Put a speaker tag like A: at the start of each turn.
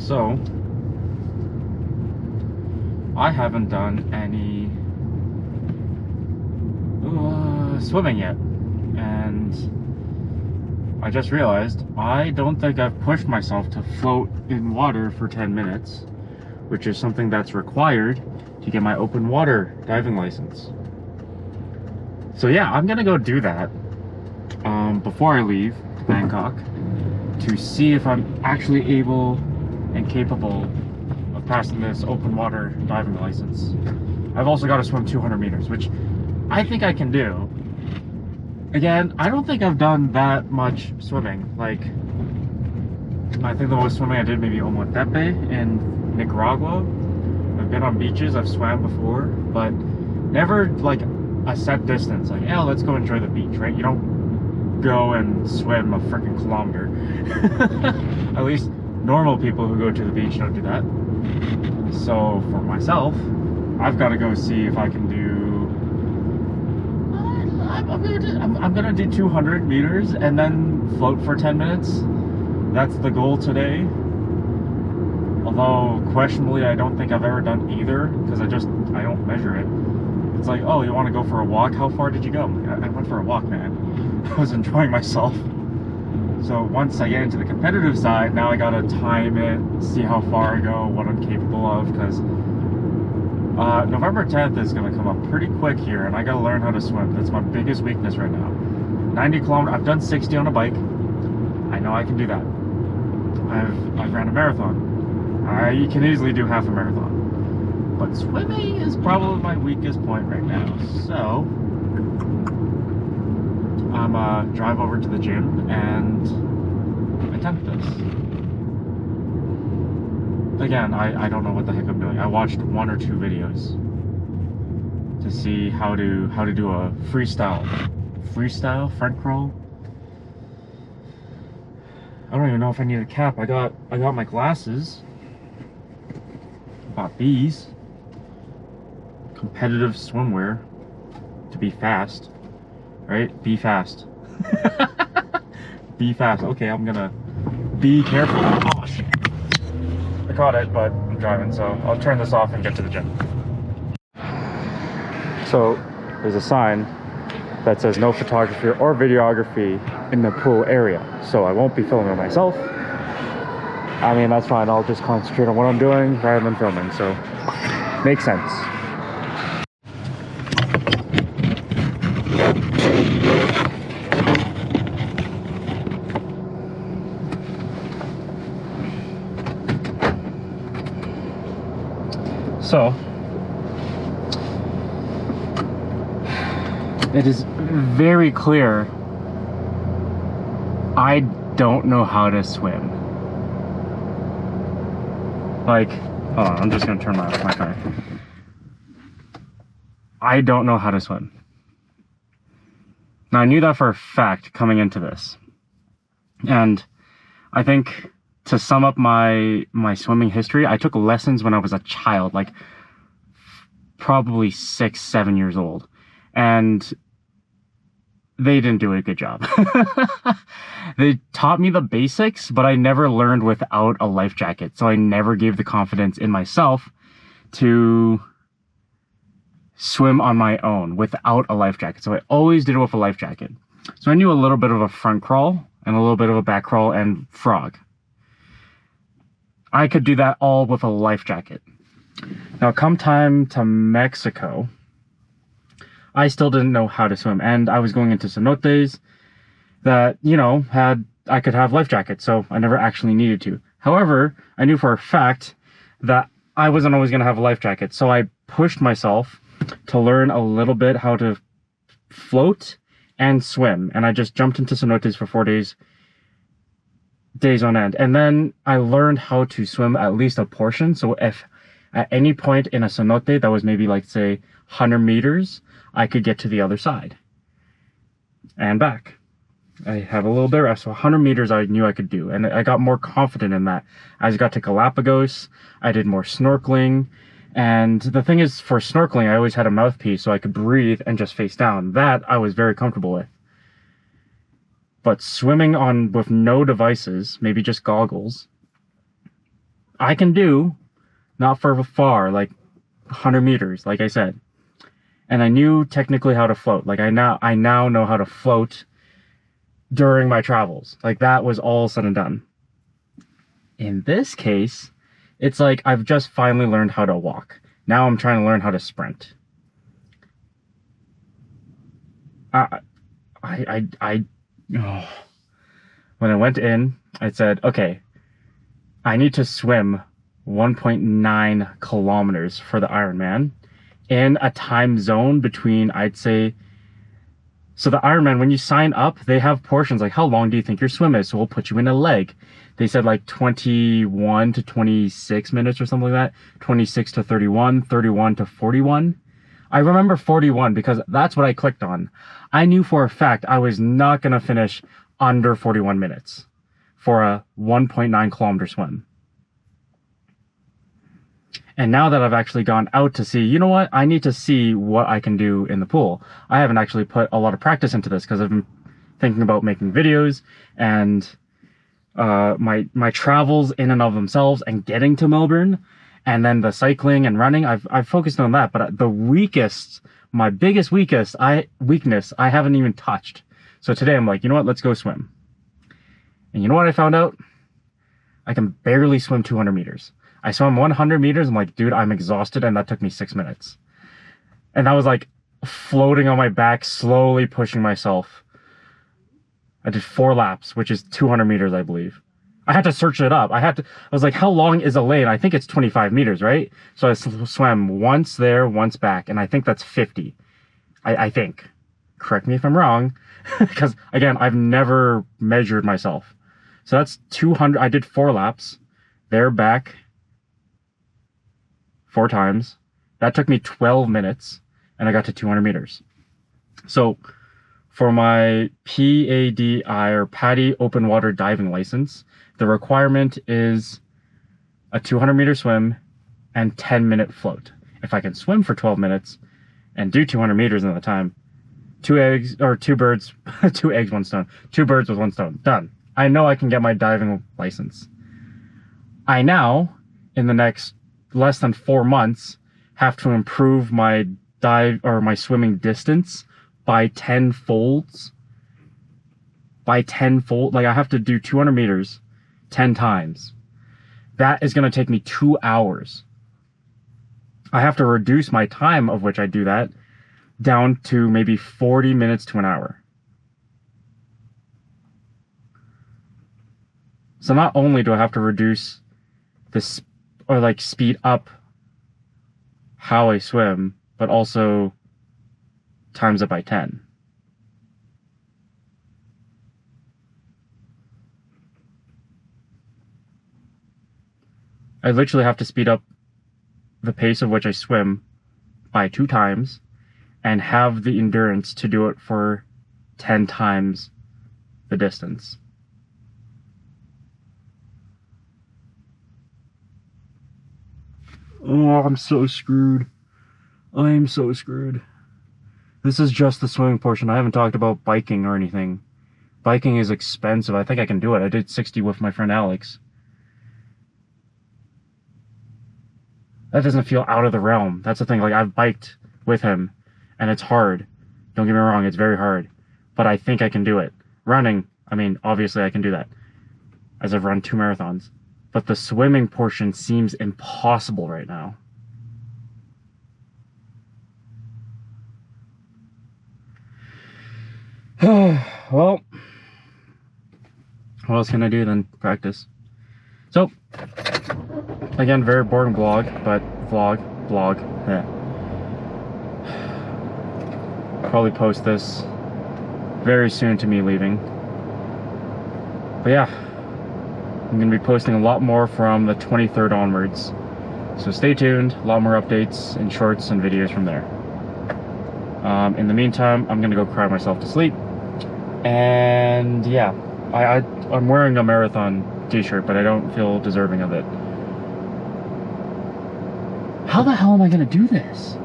A: So, I haven't done any swimming yet, and I just realized I don't think I've pushed myself to float in water for 10 minutes, which is something that's required to get my open water diving license. So yeah, I'm gonna go do that before I leave Bangkok to see if I'm actually able and capable of passing this open water diving license. I've also got to swim 200 meters, which I think I can do. Again, I don't think I've done that much swimming. Like, I think the most swimming I did maybe Omotepe in Nicaragua. I've been on beaches, I've swam before, but never like a set distance. Like, yeah, let's go enjoy the beach, right? You don't go and swim a freaking kilometer. At least normal people who go to the beach don't do that. So for myself, I've got to go see if I can do. I'm gonna do 200 meters and then float for 10 minutes. That's the goal today. Although questionably, I don't think I've ever done either because I don't measure it. It's like, oh, you want to go for a walk? How far did you go? I went for a walk, man. I was enjoying myself. So once I get into the competitive side, now I gotta time it, see how far I go, what I'm capable of, because November 10th is gonna come up pretty quick here, and I gotta learn how to swim. That's my biggest weakness right now. 90 kilometers, I've done 60 on a bike. I know I can do that. I've ran a marathon. I can easily do half a marathon. But swimming is probably my weakest point right now. So I'm drive over to the gym and attempt this. Again, I don't know what the heck I'm doing. I watched 1 or 2 videos to see how to do a freestyle front crawl. I don't even know if I need a cap. I got my glasses. Bought these. Competitive swimwear to be fast. Right? Be fast. Be fast. Okay, I'm gonna be careful. Oh shit. I caught it, but I'm driving, so I'll turn this off and get to the gym. So there's a sign that says no photography or videography in the pool area. So I won't be filming myself. I mean, that's fine. I'll just concentrate on what I'm doing rather than filming. So makes sense. So, it is very clear I don't know how to swim. Like, hold on, I'm just gonna turn my car. I don't know how to swim. Now, I knew that for a fact coming into this. And I think to sum up my swimming history, I took lessons when I was a child, like probably 6, 7 years old. And they didn't do a good job. They taught me the basics, but I never learned without a life jacket. So I never gave the confidence in myself to swim on my own without a life jacket. So I always did it with a life jacket. So I knew a little bit of a front crawl and a little bit of a back crawl and frog. I could do that all with a life jacket. Now, come time to Mexico, I still didn't know how to swim, and I was going into cenotes that, you know, I could have life jackets, so I never actually needed to. However, I knew for a fact that I wasn't always going to have a life jacket, so I pushed myself to learn a little bit how to float and swim, and I just jumped into cenotes for 4 days on end, and then I learned how to swim at least a portion. So if at any point in a cenote that was maybe like, say, 100 meters, I could get to the other side and back. I have a little bit rest, so 100 meters I knew I could do, and I got more confident in that. As I got to Galapagos, I did more snorkeling, and the thing is, for snorkeling, I always had a mouthpiece so I could breathe and just face down. That I was very comfortable with. But swimming on with no devices, maybe just goggles, I can do, not for far, like 100 meters, like I said. And I knew technically how to float. Like I now know how to float during my travels. Like that was all said and done. In this case, it's like I've just finally learned how to walk. Now I'm trying to learn how to sprint. Oh. When I went in, I said, okay, I need to swim 1.9 kilometers for the Ironman in a time zone between, I'd say, so the Ironman, when you sign up, they have portions like, how long do you think your swim is? So we'll put you in a leg. They said like 21 to 26 minutes or something like that. 26 to 31, 31 to 41. I remember 41 because that's what I clicked on. I knew for a fact I was not going to finish under 41 minutes for a 1.9 kilometer swim. And now that I've actually gone out to see, you know what? I need to see what I can do in the pool. I haven't actually put a lot of practice into this because I've been thinking about making videos and my travels in and of themselves and getting to Melbourne, and then the cycling and running. I've focused on that, but my biggest weakness I haven't even touched. So today I'm like, you know what? Let's go swim. And you know what I found out? I can barely swim 200 meters. I swam 100 meters. I'm like, dude, I'm exhausted. And that took me 6 minutes. And I was like floating on my back, slowly pushing myself. I did 4 laps, which is 200 meters, I believe. I had to search it up. I was like, how long is a lane? I think it's 25 meters, right? So I swam once there, once back. And I think that's 50. I think. Correct me if I'm wrong. Because again, I've never measured myself. So that's 200. I did 4 laps. There, back. 4 times. That took me 12 minutes, and I got to 200 meters. So for my PADI, or PADI open water diving license, the requirement is a 200 meter swim and 10-minute float. If I can swim for 12 minutes and do 200 meters in the time, 2 birds, 2 eggs, 1 stone. 2 birds with 1 stone. Done. I know I can get my diving license. I now, in the next less than 4 months, have to improve my my swimming distance by 10 folds. Like I have to do 200 meters 10 times. That is going to take me 2 hours. I have to reduce my time of which I do that down to maybe 40 minutes to an hour. So not only do I have to reduce this, or like speed up how I swim, but also times it by 10. I literally have to speed up the pace of which I swim by 2 times and have the endurance to do it for 10 times the distance. Oh, I'm so screwed. I am so screwed. This is just the swimming portion. I haven't talked about biking or anything. Biking is expensive. I think I can do it. I did 60 with my friend Alex. That doesn't feel out of the realm. That's the thing. Like, I've biked with him, and it's hard. Don't get me wrong, it's very hard. But I think I can do it. Running, I mean, obviously I can do that, as I've run 2 marathons. But the swimming portion seems impossible right now. Well, what else can I do than practice? So, again, very boring vlog, but vlog, yeah. Probably post this very soon to me leaving. But yeah, I'm going to be posting a lot more from the 23rd onwards. So stay tuned, a lot more updates and shorts and videos from there. In the meantime, I'm going to go cry myself to sleep. And yeah, I'm wearing a marathon t-shirt, but I don't feel deserving of it. How the hell am I going to do this?